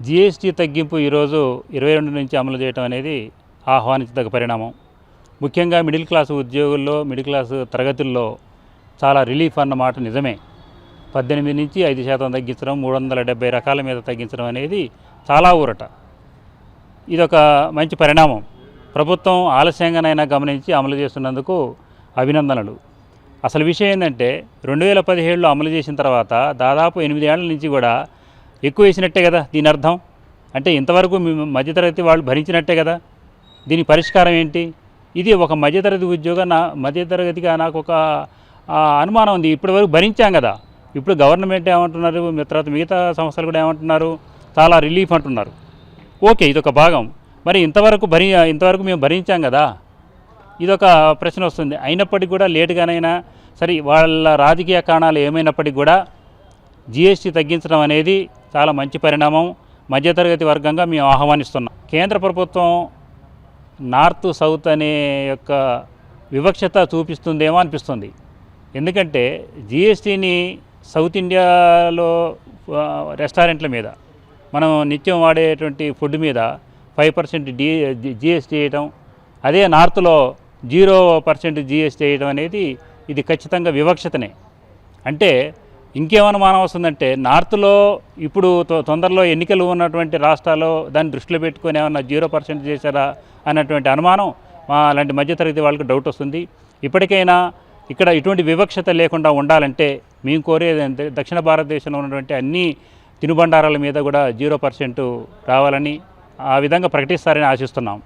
GST తగ్గింపు ఈరోజు 22 నుంచి అమలు చేయడం అనేది ఆహ్వానించదగ్గ పరిణామం. ముఖ్యంగా మిడిల్ క్లాస్ ఉద్యోగుల్లో, మిడిల్ క్లాస్ తరగతుల్లో చాలా రిలీఫ్ అన్నమాట నిజమే. 18 నుంచి 5% తగ్గించడం, 370 రకాల మీద తగ్గించడం అనేది చాలా ఊరట. ఇదొక మంచి పరిణామం. ప్రభుత్వం ఆలస్యంగానైనా గమనించి అమలు చేస్తున్నందుకు అభినందనలు. అసలు విషయం ఏంటంటే 2017లో అమలు చేసిన తర్వాత దాదాపు 8 ఏళ్ల నుంచి కూడా ఎక్కువ వేసినట్టే కదా దీని అర్థం. అంటే ఇంతవరకు మధ్యతరగతి వాళ్ళు భరించినట్టే కదా. దీని పరిష్కారం ఏంటి? ఇది ఒక మధ్యతరగతిగా నాకు ఒక అనుమానం ఉంది. ఇప్పటివరకు భరించాం కదా. ఇప్పుడు గవర్నమెంట్ ఏమంటున్నారు, తర్వాత మిగతా సంస్థలు కూడా ఏమంటున్నారు, చాలా రిలీఫ్ అంటున్నారు. ఓకే, ఇదొక భాగం. మరి ఇంతవరకు మేము భరించాం కదా, ఇదొక ప్రశ్న వస్తుంది. అయినప్పటికీ కూడా లేటుగానైనా సరే, వాళ్ళ రాజకీయ కారణాలు ఏమైనప్పటికీ కూడా జీఎస్టీ తగ్గించడం అనేది చాలా మంచి పరిణామం. మధ్యతరగతి వర్గంగా మేము ఆహ్వానిస్తున్నాం. కేంద్ర ప్రభుత్వం నార్త్ సౌత్ అనే యొక్క వివక్షత చూపిస్తుందేమో అనిపిస్తుంది. ఎందుకంటే జీఎస్టీని సౌత్ ఇండియాలో రెస్టారెంట్ల మీద, మనం నిత్యం వాడేటువంటి ఫుడ్ మీద 5% జీఎస్టీ వేయటం, అదే నార్త్లో 0% జీఎస్టీ వేయడం అనేది ఇది ఖచ్చితంగా వివక్షతనే. అంటే ఇంకేమనుమానం వస్తుందంటే, నార్త్లో ఇప్పుడు తొందరలో ఎన్నికలు ఉన్నటువంటి రాష్ట్రాల్లో దాన్ని దృష్టిలో పెట్టుకొని ఏమన్నా 0% చేశారా అన్నటువంటి అనుమానం అలాంటి మధ్యతరగతి వాళ్ళకి డౌట్ వస్తుంది. ఇప్పటికైనా ఇక్కడ ఇటువంటి వివక్షత లేకుండా ఉండాలంటే మేము కోరేది దక్షిణ భారతదేశంలో ఉన్నటువంటి అన్ని తినుబండారాల మీద కూడా 0% రావాలని, ఆ విధంగా ప్రకటిస్తారని ఆశిస్తున్నాం.